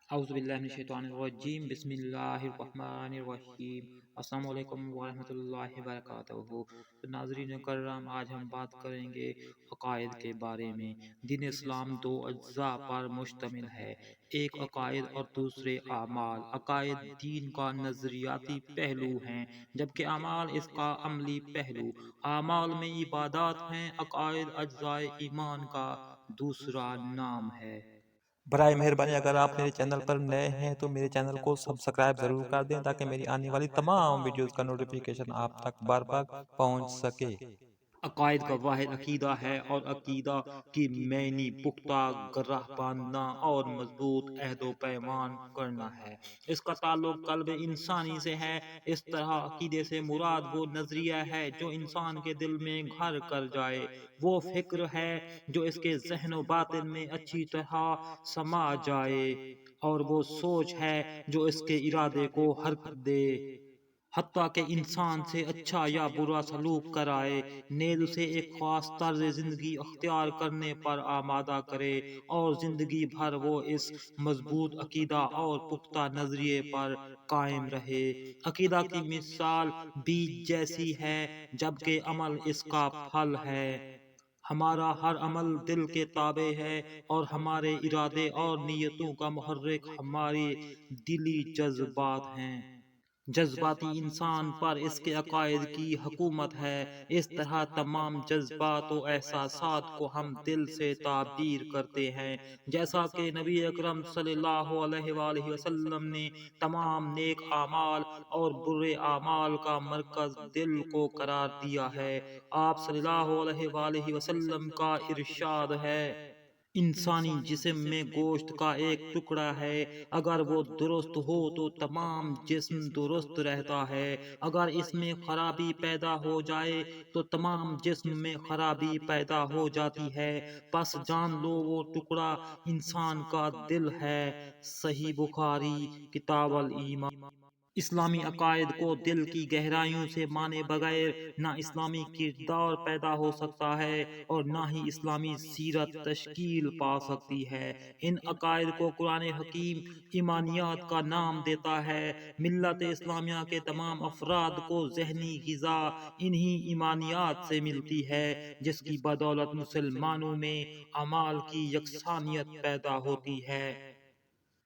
اعوذ باللہ من الشیطان الرجیم، بسم اللہ الرحمن الرحیم۔ السلام علیکم ورحمۃ اللہ وبرکاتہ۔ تو ناظرین کرام، آج ہم بات کریں گے عقائد کے بارے میں۔ دین اسلام دو اجزاء پر مشتمل ہے، ایک عقائد اور دوسرے اعمال۔ عقائد دین کا نظریاتی پہلو ہیں، جبکہ اعمال اس کا عملی پہلو۔ اعمال میں عبادات ہیں، عقائد اجزاء ایمان کا دوسرا نام ہے۔ برائے مہربانی اگر آپ میرے چینل پر نئے ہیں تو میرے چینل کو سبسکرائب ضرور کر دیں تاکہ میری آنے والی تمام ویڈیوز کا نوٹیفیکیشن آپ تک بار بار پہنچ سکے۔ عقائد کا واحد عقیدہ ہے، اور عقیدہ کی معنی پختہ گرہ باندھنا اور مضبوط عہد و پیمان کرنا ہے۔ اس کا تعلق قلب انسانی سے ہے۔ اس طرح عقیدے سے مراد وہ نظریہ ہے جو انسان کے دل میں گھر کر جائے، وہ فکر ہے جو اس کے ذہن و باطن میں اچھی طرح سما جائے، اور وہ سوچ ہے جو اس کے ارادے کو حرکت دے، حتیٰ کہ انسان سے اچھا یا برا سلوک کرائے، نیز اسے ایک خاص طرز زندگی اختیار کرنے پر آمادہ کرے، اور زندگی بھر وہ اس مضبوط عقیدہ اور پختہ نظریے پر قائم رہے۔ عقیدہ کی مثال بیج جیسی ہے، جبکہ عمل اس کا پھل ہے۔ ہمارا ہر عمل دل کے تابع ہے، اور ہمارے ارادے اور نیتوں کا محرک ہمارے دلی جذبات ہیں۔ جذباتی انسان پر اس کے عقائد کی حکومت ہے۔ اس طرح تمام جذبات و احساسات کو ہم دل سے تعبیر کرتے ہیں، جیسا کہ نبی اکرم صلی اللہ علیہ وآلہ وسلم نے تمام نیک اعمال اور برے اعمال کا مرکز دل کو قرار دیا ہے۔ آپ صلی اللہ علیہ وآلہ وسلم کا ارشاد ہے، انسانی جسم میں گوشت کا ایک ٹکڑا ہے، اگر وہ درست ہو تو تمام جسم درست رہتا ہے، اگر اس میں خرابی پیدا ہو جائے تو تمام جسم میں خرابی پیدا ہو جاتی ہے، پس جان لو وہ ٹکڑا انسان کا دل ہے۔ صحیح بخاری کتاب الایمان۔ اسلامی عقائد کو دل کی گہرائیوں سے مانے بغیر نہ اسلامی کردار پیدا ہو سکتا ہے، اور نہ ہی اسلامی سیرت تشکیل پا سکتی ہے۔ ان عقائد کو قرآن حکیم ایمانیات کا نام دیتا ہے۔ ملت اسلامیہ کے تمام افراد کو ذہنی غذا انہی ایمانیات سے ملتی ہے، جس کی بدولت مسلمانوں میں اعمال کی یکسانیت پیدا ہوتی ہے۔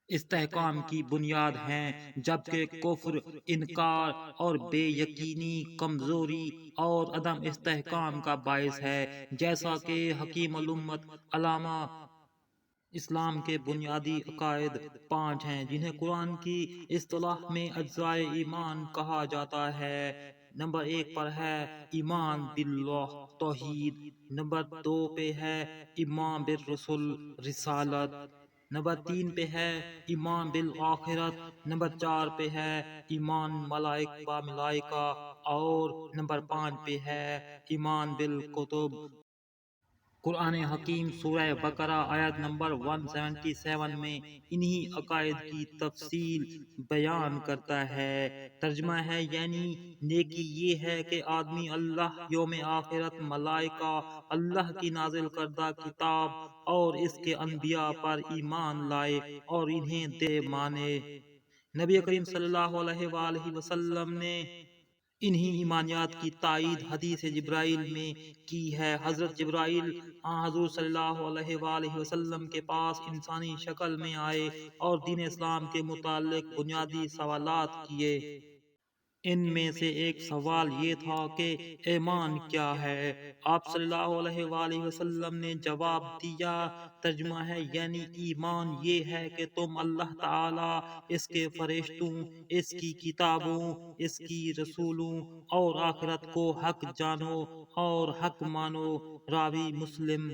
استحکام کی بنیاد ہیں، جبکہ کفر، انکار اور بے یقینی کمزوری اور عدم استحکام کا باعث ہے۔ جیسا کہ حکیم الامت علامہ اسلام کے بنیادی عقائد 5 ہیں، جنہیں قرآن کی اصطلاح میں اجزائے ایمان کہا جاتا ہے۔ نمبر 1 پر ہے ایمان باللہ توحید، نمبر 2 پہ ہے ایمان بالرسل رسالت، نمبر 3 پہ ہے ایمان بالآخرت، نمبر 4 پہ ہے ایمان ملائکہ، اور نمبر 5 پہ ہے ایمان بالکتب۔ قرآن حکیم سورہ بقرہ آیت نمبر 177 میں انہی عقائد کی تفصیل بیان کرتا ہے۔ ترجمہ ہے، یعنی نیکی یہ ہے کہ آدمی اللہ، یوم آخرت، ملائکہ، اللہ کی نازل کردہ کتاب اور اس کے انبیاء پر ایمان لائے اور انہیں دے مانے۔ نبی کریم صلی اللہ علیہ وآلہ وسلم نے انہی ایمانیات کی تائید حدیث جبرائیل میں کی ہے۔ حضرت جبرائیل حضور صلی اللہ علیہ وآلہ وسلم کے پاس انسانی شکل میں آئے اور دین اسلام کے متعلق بنیادی سوالات کیے۔ ان میں سے ایک سوال یہ تھا کہ ایمان کیا ہے؟ آپ صلی اللہ علیہ وآلہ وسلم نے جواب دیا، ترجمہ ہے، یعنی ایمان یہ ہے کہ تم اللہ تعالی، اس کے فرشتوں، اس کی کتابوں، اس کی رسولوں اور آخرت کو حق جانو اور حق مانو۔ راوی مسلم۔